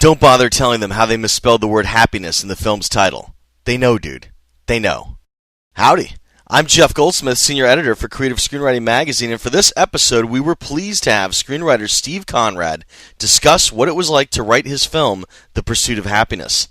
Don't bother telling them how they misspelled the word happiness in the film's title. They know, dude. They know. Howdy. I'm Jeff Goldsmith, Senior Editor for Creative Screenwriting Magazine, and for this episode, we were pleased to have screenwriter Steven Conrad discuss what it was like to write his film, The Pursuit of Happyness.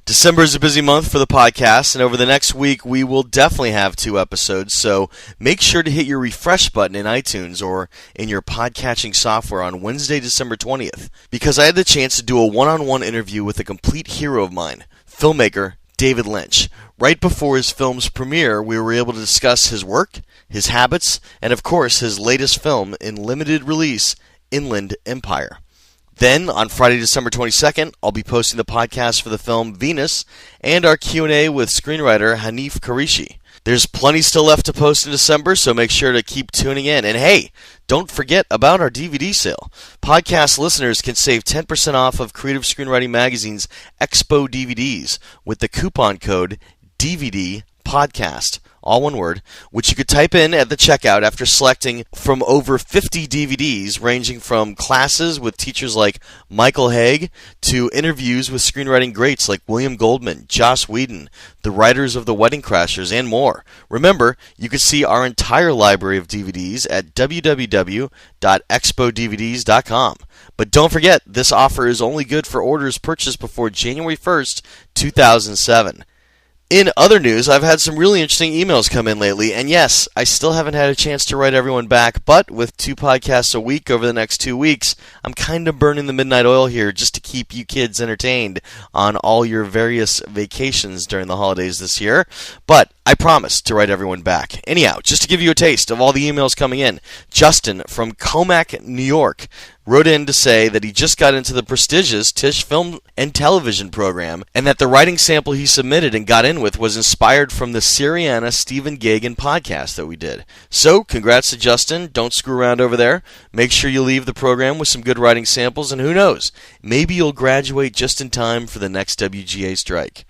December is a busy month for the podcast, and over the next week, we will definitely have 2 episodes, so make sure to hit your refresh button in iTunes or in your podcatching software on Wednesday, December 20th, because I had the chance to do a one-on-one interview with a complete hero of mine, filmmaker David Lynch. Right before his film's premiere, we were able to discuss his work, his habits, and of course his latest film in limited release, Inland Empire. Then, on Friday, December 22nd, I'll be posting the podcast for the film Venus and our Q&A with screenwriter Hanif Qureshi. There's plenty still left to post in December, so make sure to keep tuning in. And hey, don't forget about our DVD sale. Podcast listeners can save 10% off of Creative Screenwriting Magazine's Expo DVDs with the coupon code DVD Podcast, all one word, which you could type in at the checkout after selecting from over 50 DVDs ranging from classes with teachers like Michael Haig to interviews with screenwriting greats like William Goldman, Joss Whedon, the writers of The Wedding Crashers, and more. Remember, you can see our entire library of DVDs at www.expodvds.com. But don't forget, this offer is only good for orders purchased before January 1st, 2007. In other news, I've had some really interesting emails come in lately, and yes, I still haven't had a chance to write everyone back, but with 2 podcasts a week over the next 2 weeks, I'm kind of burning the midnight oil here just to keep you kids entertained on all your various vacations during the holidays this year, but I promise to write everyone back. Anyhow, just to give you a taste of all the emails coming in, Justin from Comac, New York, wrote in to say that he just got into the prestigious Tisch Film and Television program, and that the writing sample he submitted and got in with was inspired from the Syriana Stephen Gagin podcast that we did. So, congrats to Justin. Don't screw around over there. Make sure you leave the program with some good writing samples, and who knows, maybe you'll graduate just in time for the next WGA strike.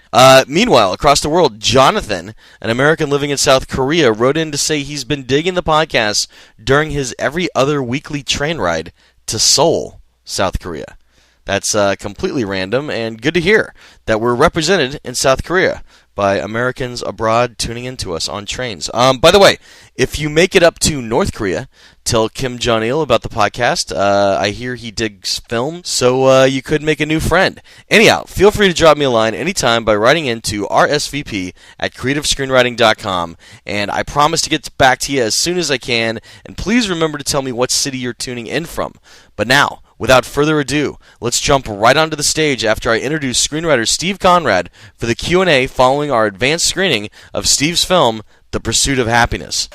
Meanwhile, across the world, Jonathan, an American living in South Korea, wrote in to say he's been digging the podcast during his every other weekly train ride to Seoul, South Korea. That's completely random and good to hear that we're represented in South Korea by Americans abroad tuning into us on trains. By the way, if you make it up to North Korea, tell Kim Jong-il about the podcast. I hear he digs film, so you could make a new friend. Anyhow, feel free to drop me a line anytime by writing into rsvp@creativescreenwriting.com, and I promise to get back to you as soon as I can, and please remember to tell me what city you're tuning in from. But now, without further ado, let's jump right onto the stage after I introduce screenwriter Steven Conrad for the Q&A following our advanced screening of Steve's film, The Pursuit of Happyness.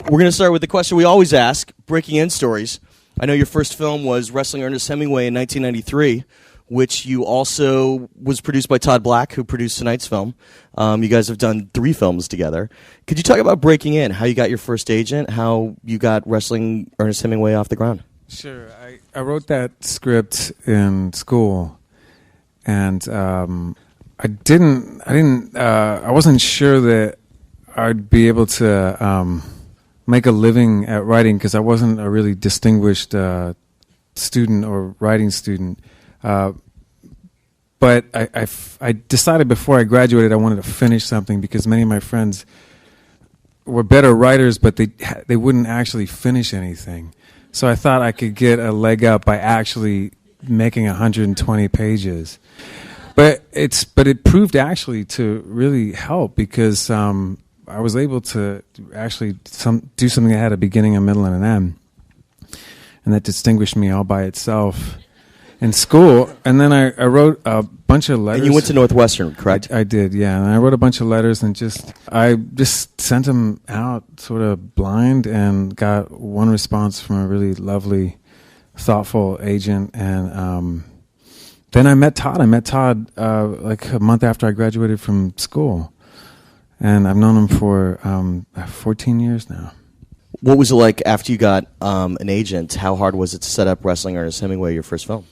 We're going to start with the question we always ask, breaking in stories. I know your first film was Wrestling Ernest Hemingway in 1993, which you also was produced by Todd Black, who produced tonight's film. You guys have done 3 films together. Could you talk about breaking in, how you got your first agent, how you got Wrestling Ernest Hemingway off the ground? Sure. I wrote that script in school, and I wasn't sure that I'd be able to make a living at writing because I wasn't a really distinguished student or writing student. But I decided before I graduated I wanted to finish something because many of my friends were better writers, but they wouldn't actually finish anything. So I thought I could get a leg up by actually making 120 pages. But it proved actually to really help because I was able to actually do something that had a beginning, a middle, and an end, and that distinguished me all by itself in school. And then I wrote a bunch of letters. And you went to Northwestern, correct? I did, yeah. And I wrote a bunch of letters and I just sent them out sort of blind and got one response from a really lovely, thoughtful agent. And then I met Todd. Like a month after I graduated from school. And I've known him for 14 years now. What was it like after you got an agent? How hard was it to set up Wrestling Ernest Hemingway, your first film?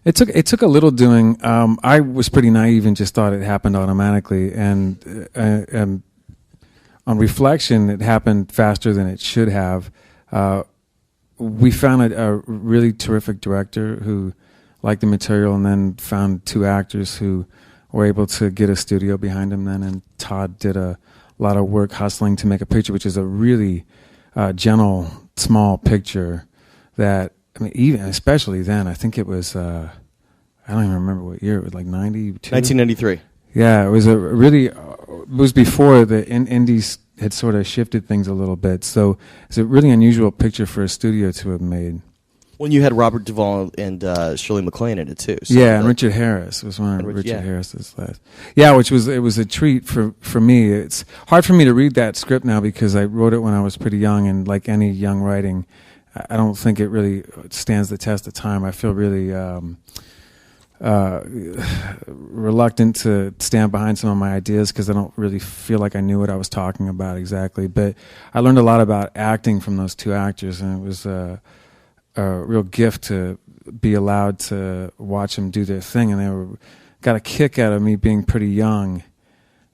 It took a little doing. I was pretty naive and just thought it happened automatically. And on reflection, it happened faster than it should have. We found a really terrific director who liked the material, and then found 2 actors who were able to get a studio behind him then, and Todd did a lot of work hustling to make a picture, which is a really gentle, small picture that, I mean, even especially then, I think it was, I don't even remember what year, it was like 92? 1993. Yeah, it was it was before the indies had sort of shifted things a little bit, so it's a really unusual picture for a studio to have made. When you had Robert Duvall and Shirley MacLaine in it too. So yeah, and Richard Harris was one of Richard Harris's last. Yeah, it was a treat for me. It's hard for me to read that script now because I wrote it when I was pretty young, and like any young writing, I don't think it really stands the test of time. I feel really reluctant to stand behind some of my ideas because I don't really feel like I knew what I was talking about exactly. But I learned a lot about acting from those 2 actors, and it was a real gift to be allowed to watch them do their thing, and they got a kick out of me being pretty young,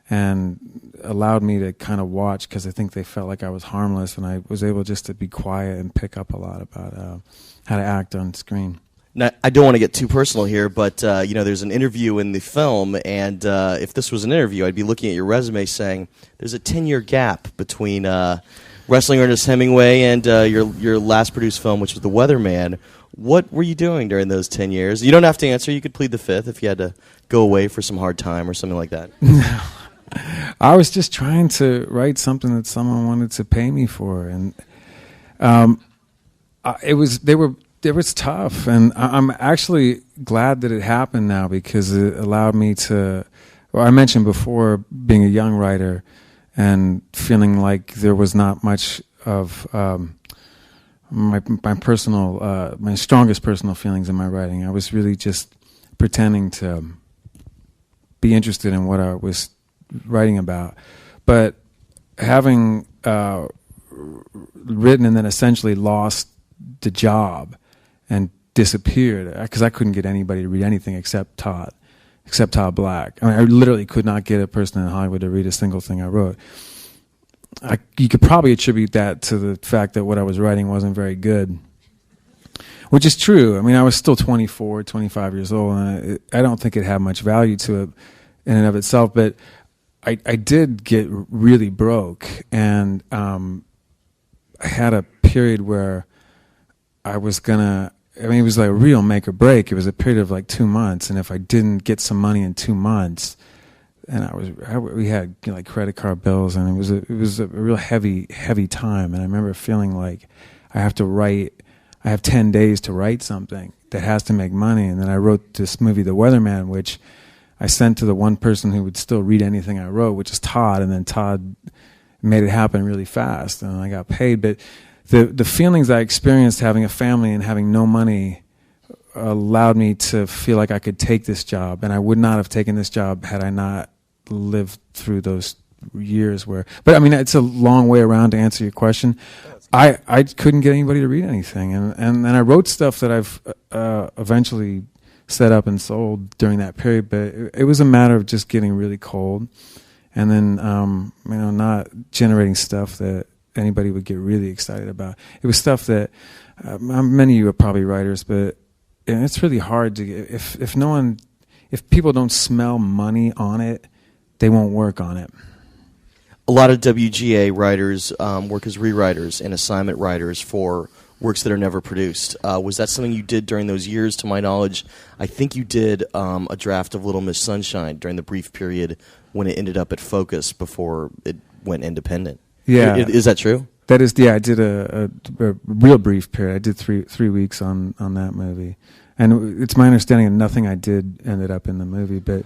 and allowed me to kind of watch because I think they felt like I was harmless, and I was able just to be quiet and pick up a lot about how to act on screen. Now, I don't want to get too personal here, but there's an interview in the film, and if this was an interview, I'd be looking at your resume saying there's a 10-year gap between Wrestling Ernest Hemingway and your last produced film, which was The Weatherman. What were you doing during those 10 years? You don't have to answer. You could plead the fifth if you had to go away for some hard time or something like that. I was just trying to write something that someone wanted to pay me for, and it was tough. And I'm actually glad that it happened now because it allowed me to. Well, I mentioned before being a young writer and feeling like there was not much of my strongest personal feelings in my writing. I was really just pretending to be interested in what I was writing about. But having written and then essentially lost the job and disappeared because I couldn't get anybody to read anything except Todd Black. I mean, I literally could not get a person in Hollywood to read a single thing I wrote. You could probably attribute that to the fact that what I was writing wasn't very good, which is true. I mean, I was still 24, 25 years old, and I don't think it had much value to it in and of itself, but I did get really broke, and I had a period where I was gonna. I mean, it was like a real make or break. It was a period of like 2 months, and if I didn't get some money in 2 months, and we had like credit card bills, and it was a real heavy time. And I remember feeling like I have 10 days to write something that has to make money. And then I wrote this movie, The Weatherman, which I sent to the one person who would still read anything I wrote, which is Todd. And then Todd made it happen really fast, and I got paid. But the feelings I experienced having a family and having no money allowed me to feel like I could take this job, and I would not have taken this job had I not lived through those years where. But I mean, it's a long way around to answer your question. I couldn't get anybody to read anything, and I wrote stuff that I've eventually set up and sold during that period. But it was a matter of just getting really cold, and then not generating stuff that anybody would get really excited about. It was stuff that many of you are probably writers, but it's really hard to get, if people don't smell money on it, they won't work on it. A lot of WGA writers work as rewriters and assignment writers for works that are never produced. Was that something you did during those years? To my knowledge, I think you did a draft of Little Miss Sunshine during the brief period when it ended up at Focus before it went independent. Yeah. Is that true? That is, yeah. I did a real brief period. I did three weeks on that movie, and it's my understanding that nothing I did ended up in the movie. But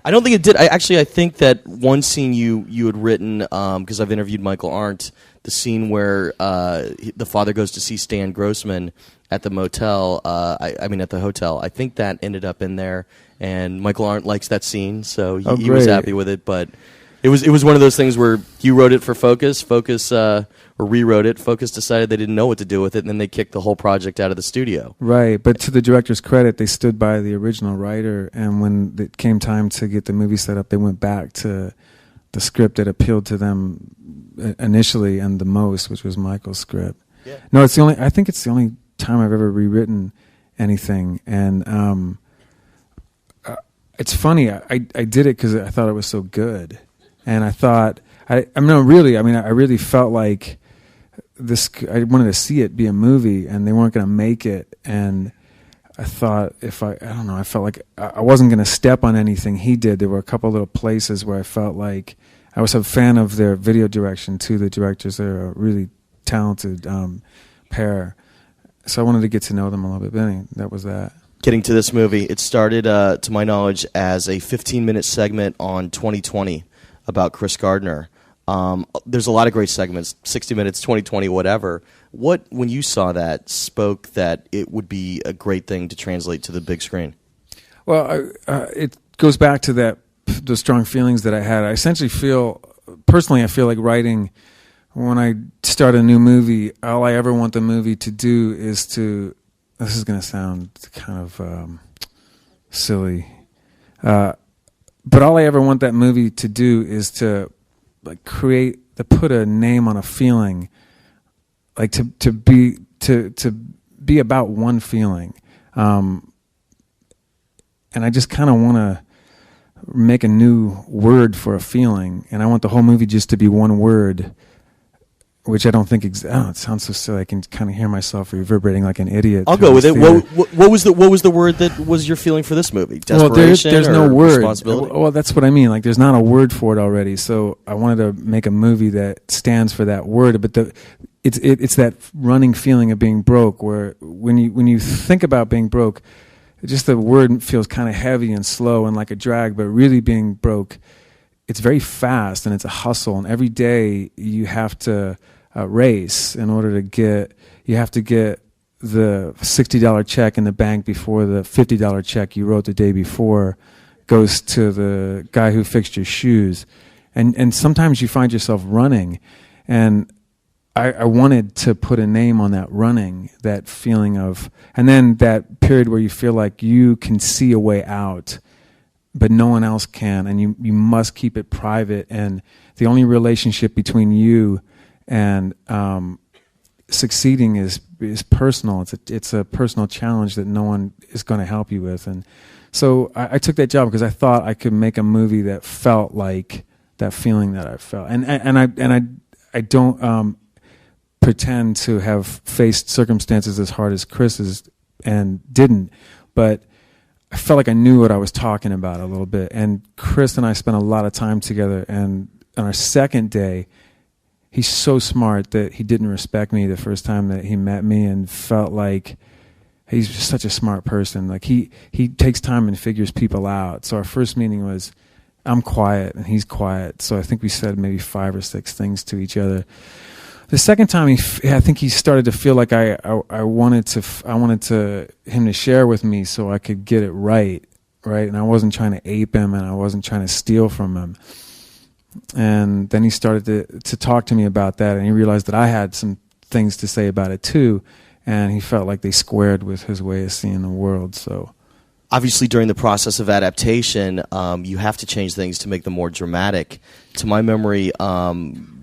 I don't think it did. I think that one scene you had written, because I've interviewed Michael Arndt, the scene where the father goes to see Stan Grossman at the motel. At the hotel. I think that ended up in there, and Michael Arndt likes that scene, so he was happy with it. But it was one of those things where you wrote it for Focus, or rewrote it. Focus decided they didn't know what to do with it, and then they kicked the whole project out of the studio. Right, but to the director's credit, they stood by the original writer, and when it came time to get the movie set up, they went back to the script that appealed to them initially and the most, which was Michael's script. Yeah. No, I think it's the only time I've ever rewritten anything, and it's funny. I did it because I thought it was so good, and I really felt like this. I wanted to see it be a movie, and they weren't going to make it, and I thought I felt like I wasn't going to step on anything he did. There were a couple little places where I felt like I was a fan of their video direction too. The directors, they're a really talented pair, so I wanted to get to know them a little bit. But anyway, that was that. Getting to this movie, it started, to my knowledge, as a 15-minute segment on 2020 about Chris Gardner. There's a lot of great segments, 60 Minutes, 2020, whatever. What, when you saw that, spoke that it would be a great thing to translate to the big screen? Well, it goes back to the strong feelings that I had. I essentially feel like writing, when I start a new movie, all I ever want the movie to do is to, this is going to sound kind of silly, but all I ever want that movie to do is to put a name on a feeling, like to be about one feeling, and I just kind of want to make a new word for a feeling, and I want the whole movie just to be one word, which I don't think it sounds so silly. I can kind of hear myself reverberating like an idiot. I'll go with it. What was the word that was your feeling for this movie? Desperation? There's no word. Responsibility? Well, that's what I mean. Like, there's not a word for it already. So I wanted to make a movie that stands for that word. But it's that running feeling of being broke, where when you think about being broke, just the word feels kind of heavy and slow and like a drag. But really being broke, it's very fast and it's a hustle. And every day you have to race in order to get the $60 check in the bank before the $50 check you wrote the day before goes to the guy who fixed your shoes. And sometimes you find yourself running. And I wanted to put a name on that running, that feeling of, and then that period where you feel like you can see a way out, but no one else can, and you must keep it private, and the only relationship between you and succeeding is personal. It's a personal challenge that no one is going to help you with. And so I took that job because I thought I could make a movie that felt like that feeling that I felt. And I don't pretend to have faced circumstances as hard as Chris is and didn't, but I felt like I knew what I was talking about a little bit. And Chris and I spent a lot of time together, and on our second day, he's so smart that he didn't respect me the first time that he met me, and felt like he's just such a smart person. Like he takes time and figures people out. So our first meeting was, I'm quiet and he's quiet. So I think we said maybe 5 or 6 things to each other. The second time, I think he started to feel like I wanted him to share with me so I could get it right, and I wasn't trying to ape him and I wasn't trying to steal from him. And then he started to talk to me about that, and he realized that I had some things to say about it too, and he felt like they squared with his way of seeing the world. So, obviously, during the process of adaptation, you have to change things to make them more dramatic. To my memory,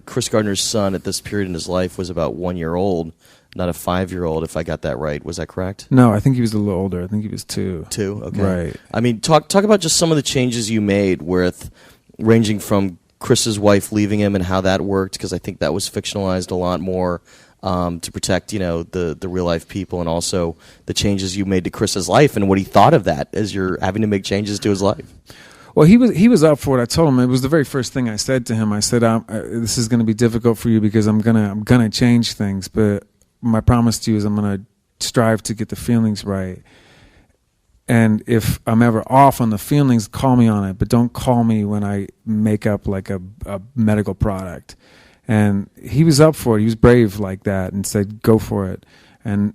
Chris Gardner's son at this period in his life was about 1 year old, not a 5-year-old, if I got that right. Was that correct? No, I think he was a little older. I think he was 2. 2? Okay. Right. I mean, talk about just some of the changes you made, ranging from Chris's wife leaving him and how that worked, because I think that was fictionalized a lot more to protect, the real life people, and also the changes you made to Chris's life and what he thought of that as you're having to make changes to his life. Well, he was up for it. I told him, it was the very first thing I said to him. I said, "This is going to be difficult for you because I'm gonna change things, but my promise to you is I'm gonna strive to get the feelings right. And if I'm ever off on the feelings, call me on it, but don't call me when I make up like a medical product." And he was up for it. He was brave like that and said, "Go for it." And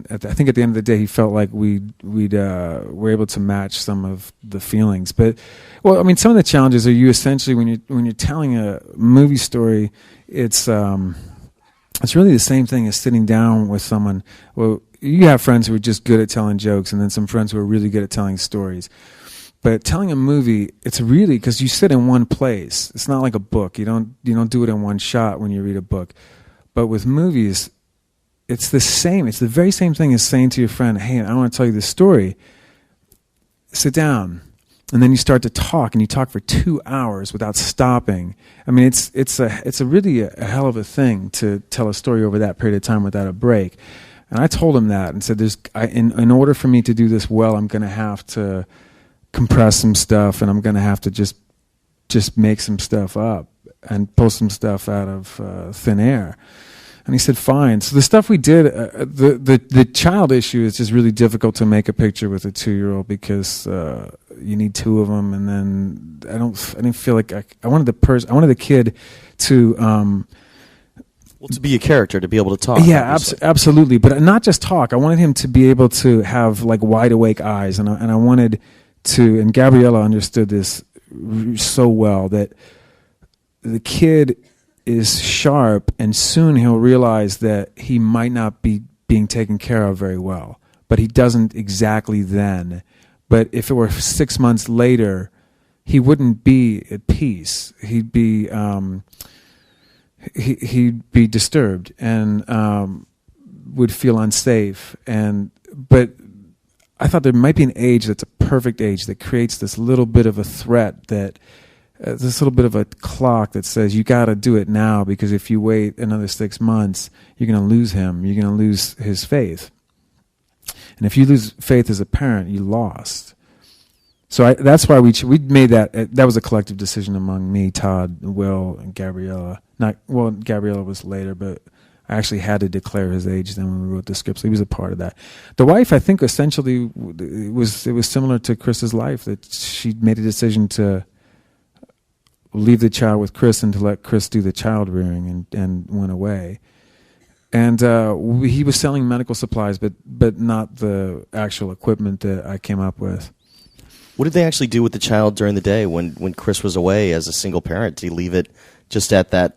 I think at the end of the day, he felt like we were able to match some of the feelings. But, well, I mean, some of the challenges are you essentially when you're telling a movie story, it's really the same thing as sitting down with someone. Well, you have friends who are just good at telling jokes, and then some friends who are really good at telling stories. But telling a movie, it's really, because you sit in one place. It's not like a book. You don't do it in one shot when you read a book. But with movies, it's the same. It's the very same thing as saying to your friend, "Hey, I want to tell you this story. Sit down." And then you start to talk, and you talk for 2 hours without stopping. I mean, it's a really a hell of a thing to tell a story over that period of time without a break. And I told him that and said, in order for me to do this well, I'm going to have to compress some stuff, and I'm going to have to just make some stuff up and pull some stuff out of thin air. And he said, fine. So the stuff we did, the child issue is just really difficult to make a picture with a 2-year-old because you need 2 of them. And then I didn't feel like I wanted the kid to, to be a character, to be able to talk. Yeah, absolutely. But not just talk. I wanted him to be able to have like wide awake eyes. And I wanted to, and Gabriella understood this so well, that the kid is sharp, and soon he'll realize that he might not be being taken care of very well, but he doesn't exactly then. But if it were 6 months later, he wouldn't be at peace. He'd be disturbed and would feel unsafe. But I thought there might be an age that's a perfect age that creates this little bit of a threat, that this little bit of a clock that says you got to do it now, because if you wait another 6 months, you're going to lose him. You're going to lose his faith. And if you lose faith as a parent, you lost. So that's why we made that. That was a collective decision among me, Todd, Will, and Gabriella. Gabriella was later, but I actually had to declare his age then when we wrote the script. So he was a part of that. The wife, I think, essentially it was similar to Chris's life, that she made a decision to leave the child with Chris and to let Chris do the child rearing, and went away. And he was selling medical supplies, but not the actual equipment that I came up with. What did they actually do with the child during the day when Chris was away as a single parent? Did he leave it just at that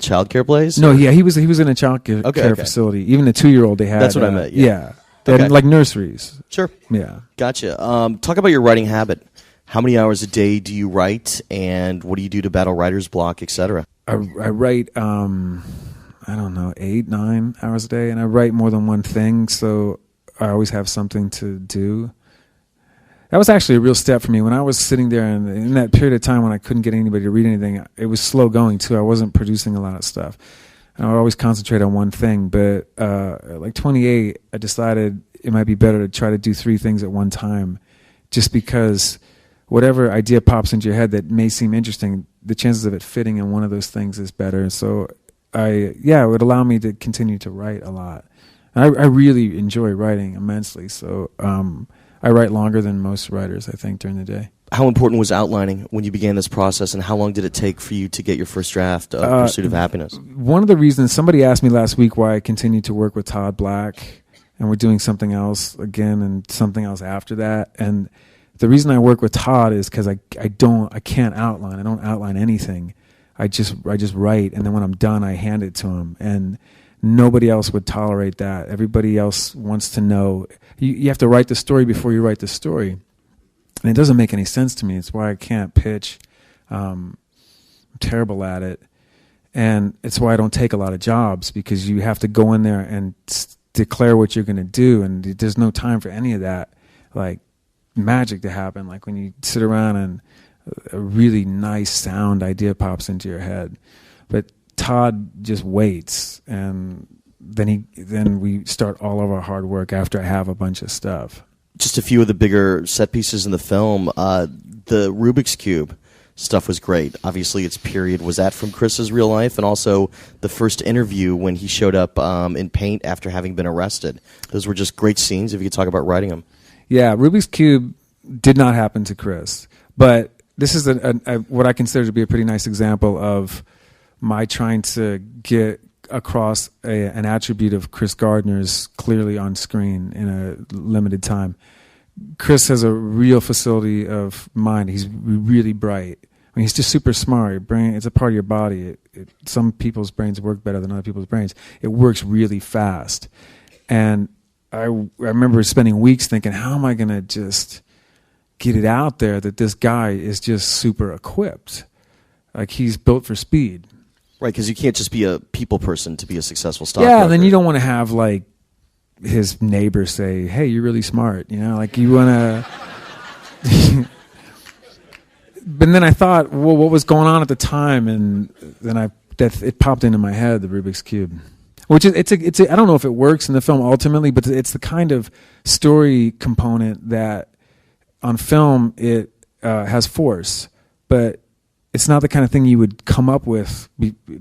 child care place? No, yeah, he was in a child care facility. Even the 2-year-old they had. That's what I meant. Yeah. They had like nurseries. Sure. Yeah. Gotcha. Talk about your writing habit. How many hours a day do you write, and what do you do to battle writer's block, etc.? I write, I don't know, 8, 9 hours a day, and I write more than one thing, so I always have something to do. That was actually a real step for me. When I was sitting there, and in that period of time when I couldn't get anybody to read anything, it was slow going too. I wasn't producing a lot of stuff. And I would always concentrate on one thing. But like 28, I decided it might be better to try to do 3 things at one time, just because whatever idea pops into your head that may seem interesting, the chances of it fitting in one of those things is better. So it would allow me to continue to write a lot. And I really enjoy writing immensely. So I write longer than most writers, I think, during the day. How important was outlining when you began this process, and how long did it take for you to get your first draft of Pursuit of Happyness? One of the reasons, somebody asked me last week why I continued to work with Todd Black, and we're doing something else again and something else after that. And the reason I work with Todd is because I can't outline. I don't outline anything. I just write, and then when I'm done, I hand it to him. And nobody else would tolerate that. Everybody else wants to know. You have to write the story before you write the story. And it doesn't make any sense to me. It's why I can't pitch. I'm terrible at it. And it's why I don't take a lot of jobs, because you have to go in there and declare what you're going to do. And there's no time for any of that, like magic to happen. Like when you sit around and a really nice sound idea pops into your head. But Todd just waits, and then we start all of our hard work after I have a bunch of stuff. Just a few of the bigger set pieces in the film. The Rubik's Cube stuff was great. Obviously, it's period. Was that from Chris's real life? And also the first interview when he showed up in paint after having been arrested. Those were just great scenes, if you could talk about writing them. Yeah, Rubik's Cube did not happen to Chris. But this is what I consider to be a pretty nice example of my trying to get across an attribute of Chris Gardner's clearly on screen in a limited time. Chris has a real facility of mind. He's really bright. I mean, he's just super smart. Your brain, it's a part of your body. Some people's brains work better than other people's brains. It works really fast. And I remember spending weeks thinking, how am I going to just get it out there that this guy is just super equipped. Like, he's built for speed. Right, because you can't just be a people person to be a successful stockbroker. Yeah, and then you don't want to have, like, his neighbor say, hey, you're really smart. You know, like, you want to... But then I thought, well, what was going on at the time? And then it popped into my head, the Rubik's Cube. Which is, I don't know if it works in the film ultimately, but it's the kind of story component that on film it has force. But it's not the kind of thing you would come up with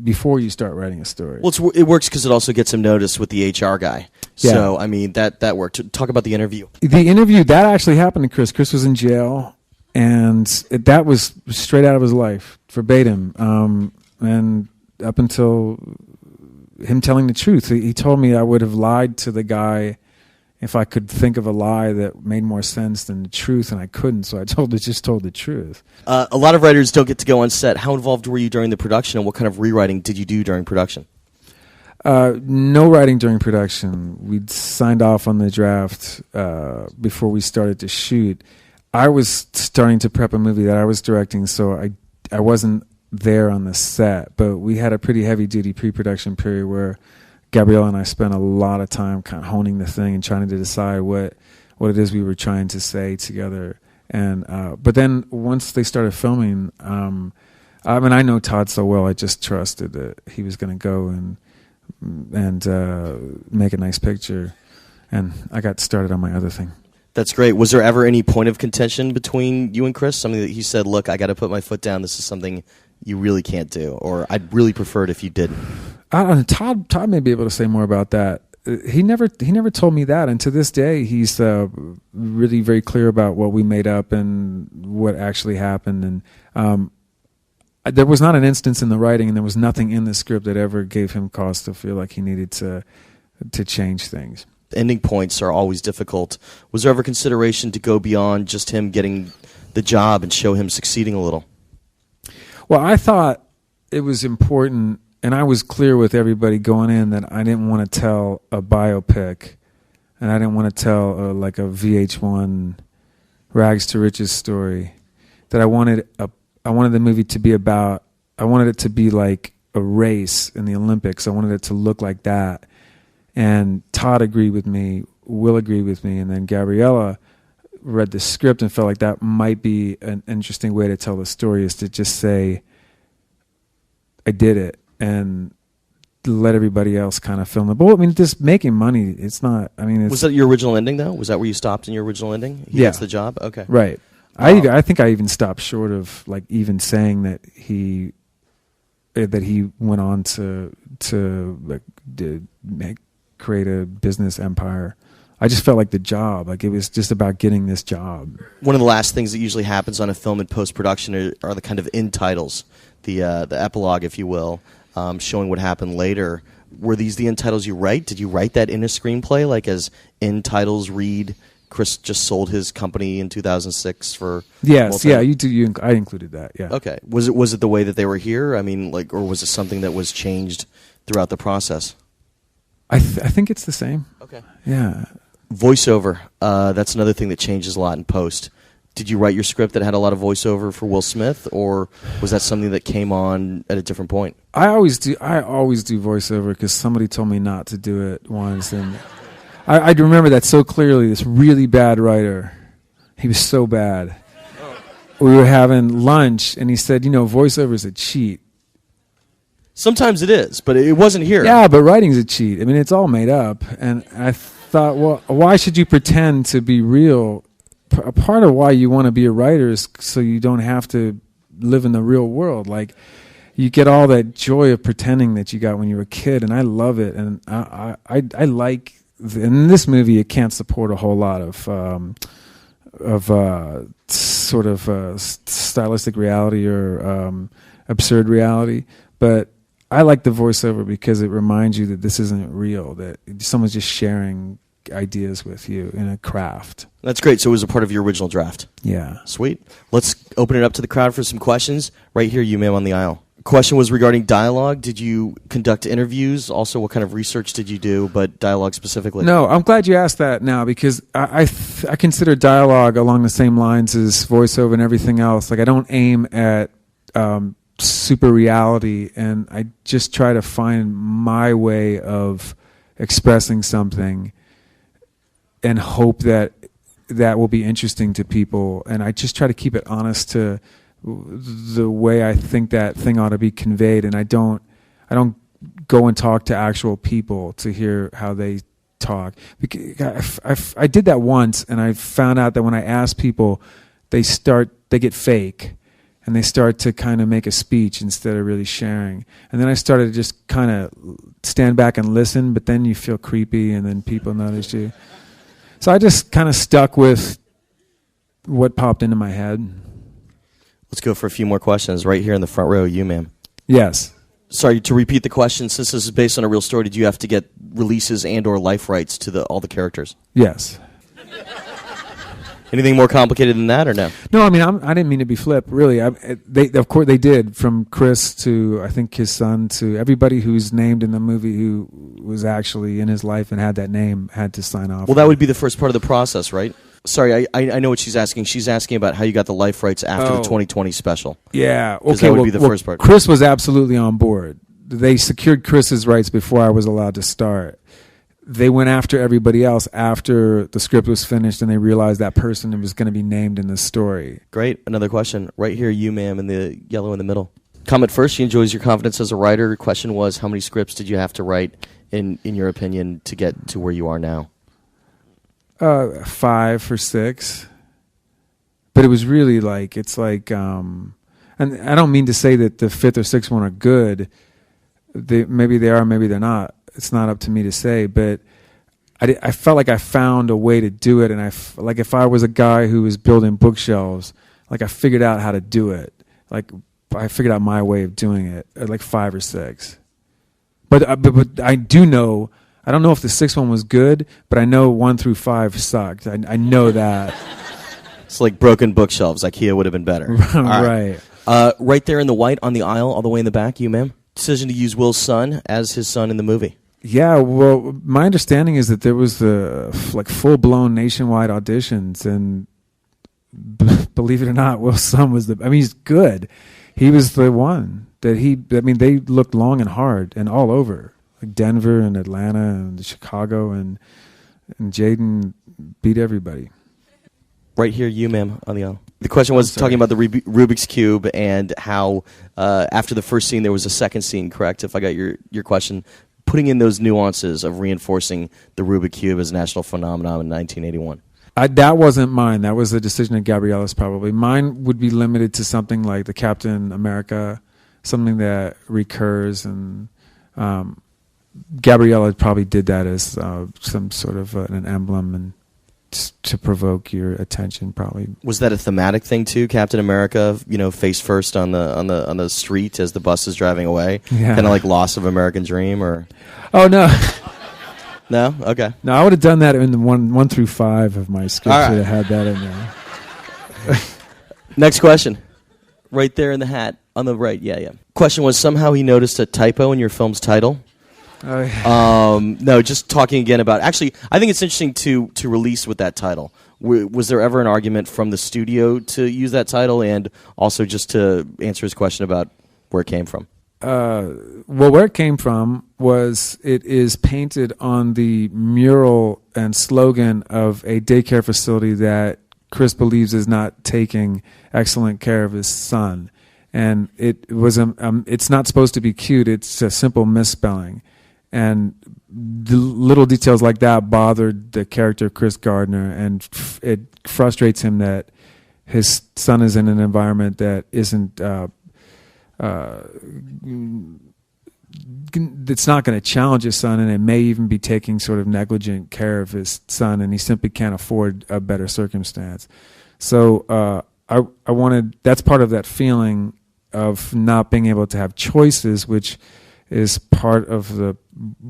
before you start writing a story. Well, it works because it also gets him noticed with the HR guy. Yeah. So, I mean, that worked. Talk about the interview. The interview, that actually happened to Chris. Chris was in jail, and that was straight out of his life, verbatim. And up until him telling the truth. He told me I would have lied to the guy if I could think of a lie that made more sense than the truth, and I couldn't, so I just told the truth. A lot of writers don't get to go on set. How involved were you during the production, and what kind of rewriting did you do during production? No writing during production. We'd signed off on the draft before we started to shoot. I was starting to prep a movie that I was directing, so I wasn't there on the set, but we had a pretty heavy-duty pre-production period where Gabriella and I spent a lot of time kind of honing the thing and trying to decide what it is we were trying to say together. And but then once they started filming, I mean, I know Todd so well, I just trusted that he was going to go and make a nice picture, and I got started on my other thing. That's great. Was there ever any point of contention between you and Chris? Something that he said, look, I got to put my foot down. This is something you really can't do, or I'd really prefer it if you didn't. Todd may be able to say more about that. He never told me that, and to this day, he's really very clear about what we made up and what actually happened. And there was not an instance in the writing, and there was nothing in the script that ever gave him cause to feel like he needed to change things. Ending points are always difficult. Was there ever consideration to go beyond just him getting the job and show him succeeding a little? Well, I thought it was important, and I was clear with everybody going in that I didn't want to tell a biopic, and I didn't want to tell like a VH1 rags to riches story. That I wanted the movie to be about. I wanted it to be like a race in the Olympics. I wanted it to look like that. And Todd agreed with me, Will agreed with me, and then Gabriella read the script and felt like that might be an interesting way to tell the story, is to just say, I did it, and let everybody else kind of film it. But I mean, just making money, it's not, I mean... Was that your original ending, though? Was that where you stopped in your original ending? He gets the job? Okay. Right. Wow. I think I even stopped short of, like, even saying that he went on to create a business empire. I just felt like the job, like it was just about getting this job. One of the last things that usually happens on a film in post-production are the kind of end titles, the epilogue, if you will, showing what happened later. Were these the end titles you write? Did you write that in a screenplay, like as end titles read, Chris just sold his company in 2006 for... Yes, yeah, you do. I included that, yeah. Okay. Was it the way that they were here? I mean, like, or was it something that was changed throughout the process? I think it's the same. Okay. Yeah. Voiceover, that's another thing that changes a lot in post. Did you write your script that had a lot of voiceover for Will Smith, or was that something that came on at a different point? I always do voiceover because somebody told me not to do it once, and I remember that so clearly. This really bad writer, he was so bad. We were having lunch, and he said, voiceover is a cheat. Sometimes it is, but it wasn't here. Yeah, but writing's a cheat. I mean, it's all made up. And I thought, well, why should you pretend to be real? A part of why you want to be a writer is so you don't have to live in the real world. Like, you get all that joy of pretending that you got when you were a kid, and I love it. And I like, in this movie, it can't support a whole lot of sort of stylistic reality or absurd reality, but I like the voiceover because it reminds you that this isn't real, that someone's just sharing ideas with you in a craft. That's great. So it was a part of your original draft. Yeah. Sweet. Let's open it up to the crowd for some questions. Right here, you ma'am on the aisle. Question was regarding dialogue. Did you conduct interviews? Also, what kind of research did you do, but dialogue specifically? No, I'm glad you asked that now, because I consider dialogue along the same lines as voiceover and everything else. Like, I don't aim at super reality, and I just try to find my way of expressing something and hope that that will be interesting to people. And I just try to keep it honest to the way I think that thing ought to be conveyed, and I don't go and talk to actual people to hear how they talk. Because I did that once, and I found out that when I ask people, they get fake, and they start to kind of make a speech instead of really sharing. And then I started to just kind of stand back and listen, but then you feel creepy, and then people notice you. So I just kind of stuck with what popped into my head. Let's go for a few more questions. Right here in the front row, you, ma'am. Yes. Sorry, to repeat the question, since this is based on a real story, did you have to get releases and or life rights to all the characters? Yes. Anything more complicated than that, or no? No, I mean, I didn't mean to be flip, really. Of course, they did, from Chris to, I think, his son, to everybody who's named in the movie who was actually in his life and had that name had to sign off. Well, that would be the first part of the process, right? Sorry, I know what she's asking. She's asking about how you got the life rights after the 2020 special. Yeah, okay. That would be the first part. Chris was absolutely on board. They secured Chris's rights before I was allowed to start. They went after everybody else after the script was finished, and they realized that person was going to be named in the story. Great. Another question. Right here, you, ma'am, in the yellow in the middle. Comment first. She enjoys your confidence as a writer. Question was, how many scripts did you have to write, in your opinion, to get to where you are now? 5 or 6. But it was really like, it's like, and I don't mean to say that the 5th or 6th one are good. Maybe they are, maybe they're not. It's not up to me to say, but I felt like I found a way to do it, and like if I was a guy who was building bookshelves, like I figured out how to do it. Like I figured out my way of doing it at like 5 or 6. But I do know, I don't know if the 6th one was good, but I know 1 through 5 sucked. I know that. It's like broken bookshelves. IKEA would have been better. Right. Right there in the white on the aisle, all the way in the back, you, ma'am. Decision to use Will's son as his son in the movie. Yeah, well, my understanding is that there was like full-blown nationwide auditions, and believe it or not, Will's son was he's good. He was the one that they looked long and hard and all over, like Denver and Atlanta and Chicago, and Jaden beat everybody. Right here, you, ma'am, on the aisle. The question was talking about the Rubik's Cube and how after the first scene there was a second scene, correct? If I got your question, putting in those nuances of reinforcing the Rubik's Cube as a national phenomenon in 1981. That wasn't mine. That was a decision of Gabriella's probably. Mine would be limited to something like the Captain America, something that recurs, and Gabriella probably did that as some sort of an emblem and to provoke your attention, probably. Was that a thematic thing too? Captain America, face first on the street as the bus is driving away, kind of like Loss of American Dream, or? Oh no, no, okay. No, I would have done that in the 1 through 5 of my script. Right. Would have had that in there. Next question, right there in the hat on the right. Yeah. Question was, somehow he noticed a typo in your film's title. Oh, yeah. No, just talking again about. Actually, I think it's interesting to release with that title. Was there ever an argument from the studio to use that title, and also just to answer his question about where it came from? Well, where it came from was it is painted on the mural and slogan of a daycare facility that Chris believes is not taking excellent care of his son, and it was it's not supposed to be cute. It's a simple misspelling. And the little details like that bothered the character of Chris Gardner, and it frustrates him that his son is in an environment that isn't it's not going to challenge his son, and it may even be taking sort of negligent care of his son, and he simply can't afford a better circumstance. So I wanted, that's part of that feeling of not being able to have choices, which is part of the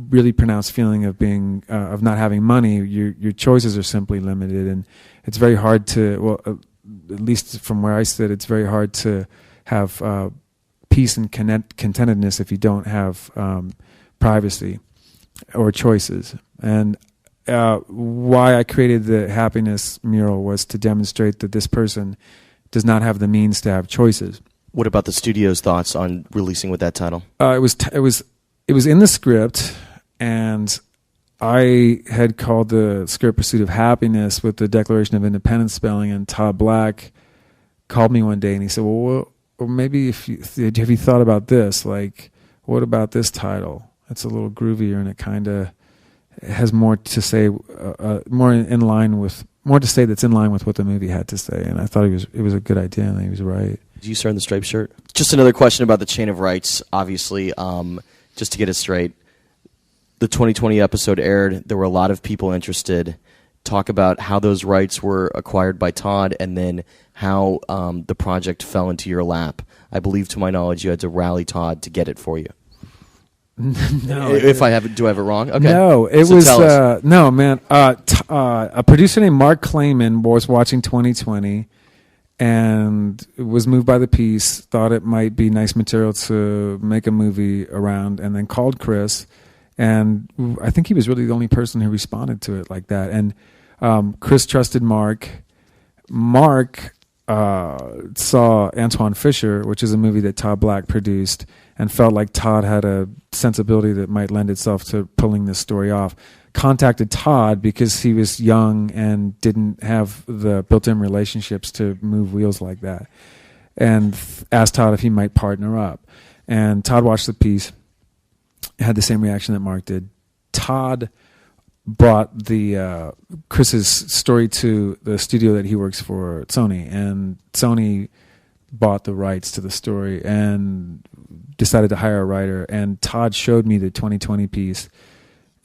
really pronounced feeling of being of not having money. Your choices are simply limited, and it's very hard to, well, at least from where I sit, it's very hard to have peace and contentedness if you don't have privacy or choices. And why I created the happiness mural was to demonstrate that this person does not have the means to have choices. What about the studio's thoughts on releasing with that title? It was in the script, and I had called the script Pursuit of Happyness with the Declaration of Independence spelling, and Todd Black called me one day and he said, well, maybe have you thought about this? Like, what about this title? It's a little groovier and it kind of has more to say, more to say that's in line with what the movie had to say. And I thought it was a good idea, and he was right. You, sir, in the striped shirt. Just another question about the chain of rights. Obviously, just to get it straight, the 2020 episode aired. There were a lot of people interested. Talk about how those rights were acquired by Todd, and then how the project fell into your lap. I believe, to my knowledge, you had to rally Todd to get it for you. No, do I have it wrong? Okay. No, it was no, man. A producer named Mark Clayman was watching 2020 and was moved by the piece. Thought it might be nice material to make a movie around, and then called Chris. And I think he was really the only person who responded to it like that. And Chris trusted Mark. Mark saw Antoine Fisher, which is a movie that Todd Black produced, and felt like Todd had a sensibility that might lend itself to pulling this story off. Contacted Todd because he was young and didn't have the built-in relationships to move wheels like that, and asked Todd if he might partner up. And Todd watched the piece, had the same reaction that Mark did. Todd brought the Chris's story to the studio that he works for, Sony, and Sony bought the rights to the story and decided to hire a writer. And Todd showed me the 2020 piece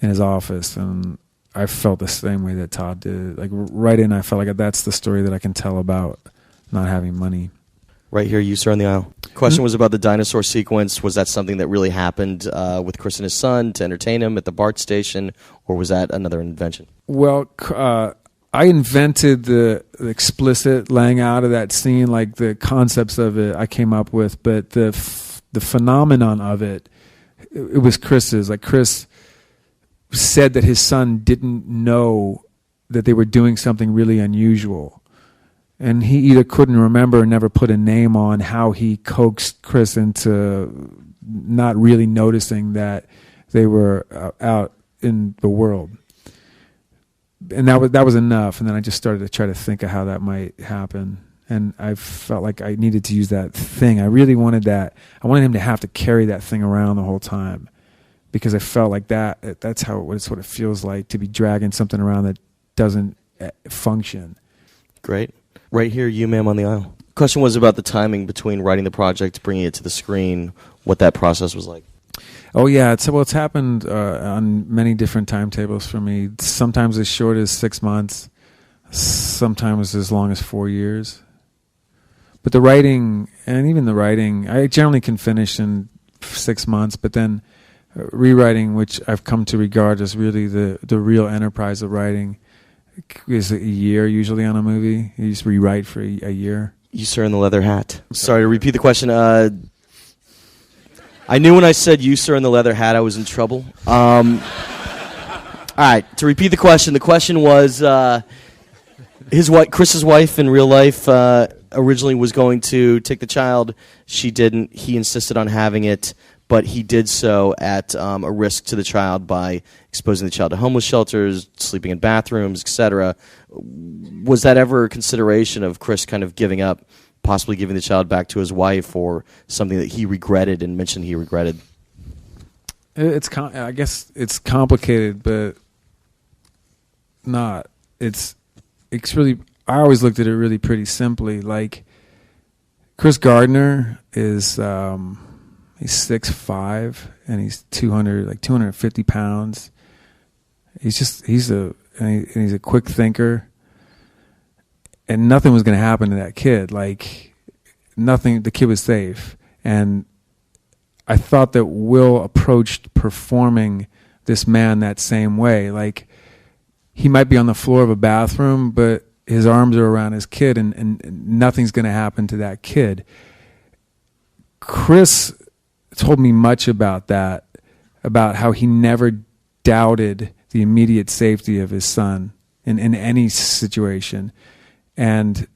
in his office, and I felt the same way that Todd did. Like, right in, I felt like that's the story that I can tell about not having money. Right here, you, sir, on the aisle. Question was about the dinosaur sequence. Was that something that really happened with Chris and his son to entertain him at the BART station, or was that another invention? Well, I invented the explicit laying out of that scene, like the concepts of it I came up with, but the phenomenon of it was Chris's. Like, Chris said that his son didn't know that they were doing something really unusual. And he either couldn't remember or never put a name on how he coaxed Chris into not really noticing that they were out in the world. And that was enough. And then I just started to try to think of how that might happen. And I felt like I needed to use that thing. I really wanted that. I wanted him to have to carry that thing around the whole time, because I felt like that's how what it feels like to be dragging something around that doesn't function. Great. Right here, you, ma'am, on the aisle. Question was about the timing between writing the project, bringing it to the screen, what that process was like. Oh, yeah. It's happened on many different timetables for me. Sometimes as short as 6 months, sometimes as long as 4 years. But the writing, I generally can finish in 6 months, but then rewriting, which I've come to regard as really the real enterprise of writing, is a year usually on a movie. You just rewrite for a year. You, sir, in the leather hat. Sorry to repeat the question. I knew when I said you, sir, in the leather hat, I was in trouble. All right, to repeat the question was Chris's wife in real life originally was going to take the child. She didn't. He insisted on having it, but he did so at a risk to the child by exposing the child to homeless shelters, sleeping in bathrooms, etc. Was that ever a consideration of Chris kind of giving up, possibly giving the child back to his wife, or something that he regretted and mentioned he regretted? I guess it's complicated, but not. It's really. I always looked at it really pretty simply. Like, Chris Gardner is. He's 6'5", and he's 250 pounds. He's a quick thinker, and nothing was going to happen to that kid. Like, nothing. The kid was safe, and I thought that Will approached performing this man that same way. Like, he might be on the floor of a bathroom, but his arms are around his kid, and nothing's going to happen to that kid. Chris told me much about that, about how he never doubted the immediate safety of his son in any situation, and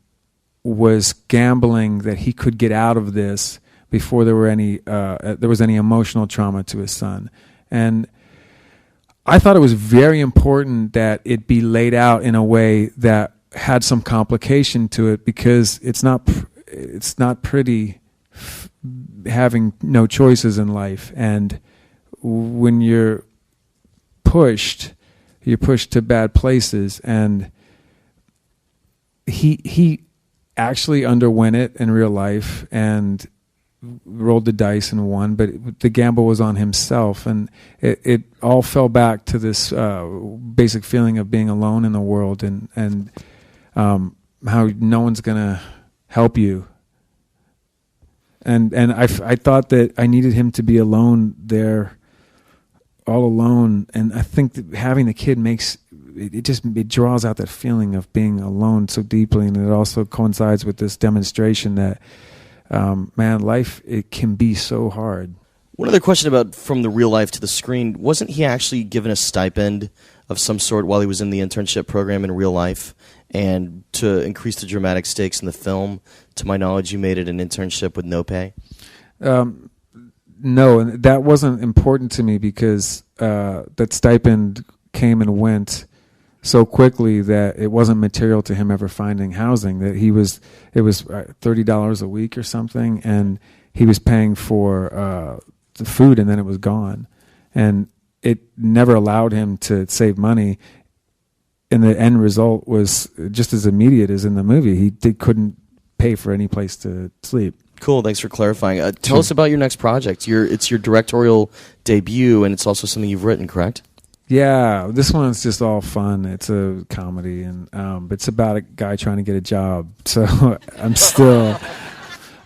was gambling that he could get out of this before there was any emotional trauma to his son. And I thought it was very important that it be laid out in a way that had some complication to it, because it's not pretty having no choices in life. And when you're pushed to bad places. And he actually underwent it in real life and rolled the dice and won, but the gamble was on himself, and it all fell back to this basic feeling of being alone in the world, and how no one's gonna help you. And I thought that I needed him to be alone there, all alone, and I think that having the kid makes it draws out that feeling of being alone so deeply, and it also coincides with this demonstration that man, life, it can be so hard. One other question about from the real life to the screen, wasn't he actually given a stipend of some sort while he was in the internship program in real life? And to increase the dramatic stakes in the film, to my knowledge, you made it an internship with no pay? No, and that wasn't important to me, because that stipend came and went so quickly that it wasn't material to him ever finding housing. That it was $30 a week or something, and he was paying for the food, and then it was gone, and it never allowed him to save money. And the end result was just as immediate as in the movie. He couldn't pay for any place to sleep. Cool, thanks for clarifying. Tell us about your next project. It's your directorial debut, and it's also something you've written, correct? Yeah, this one's just all fun. It's a comedy, and it's about a guy trying to get a job. So I'm still...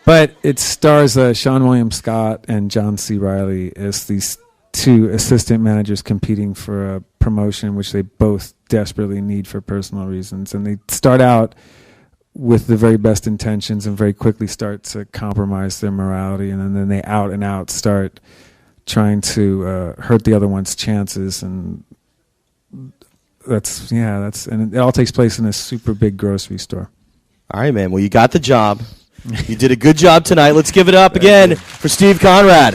But it stars Sean William Scott and John C. Reilly as these two assistant managers competing for a promotion, which they both desperately need for personal reasons. And they start out with the very best intentions and very quickly start to compromise their morality, and then they out and out start trying to hurt the other one's chances. And and it all takes place in a super big grocery store. All right, man. Well, you got the job. You did a good job tonight. Let's give it up again for Steve Conrad.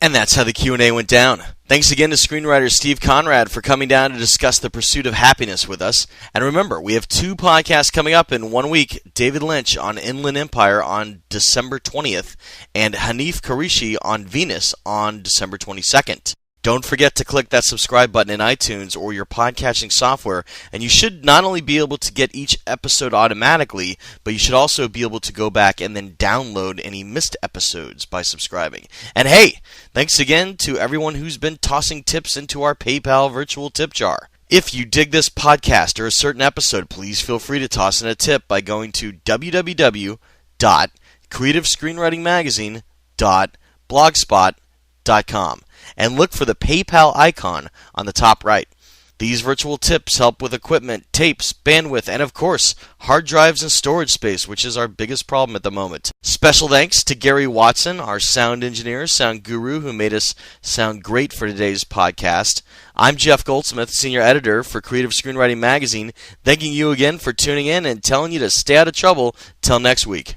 And that's how the Q&A went down. Thanks again to screenwriter Steve Conrad for coming down to discuss The Pursuit of Happyness with us. And remember, we have 2 podcasts coming up in 1 week. David Lynch on Inland Empire on December 20th, and Hanif Kurishi on Venus on December 22nd. Don't forget to click that subscribe button in iTunes or your podcasting software, and you should not only be able to get each episode automatically, but you should also be able to go back and then download any missed episodes by subscribing. And hey, thanks again to everyone who's been tossing tips into our PayPal virtual tip jar. If you dig this podcast or a certain episode, please feel free to toss in a tip by going to www.creativescreenwritingmagazine.blogspot.com. and look for the PayPal icon on the top right. These virtual tips help with equipment, tapes, bandwidth, and of course, hard drives and storage space, which is our biggest problem at the moment. Special thanks to Gary Watson, our sound engineer, sound guru, who made us sound great for today's podcast. I'm Jeff Goldsmith, senior editor for Creative Screenwriting Magazine, thanking you again for tuning in and telling you to stay out of trouble. Till next week.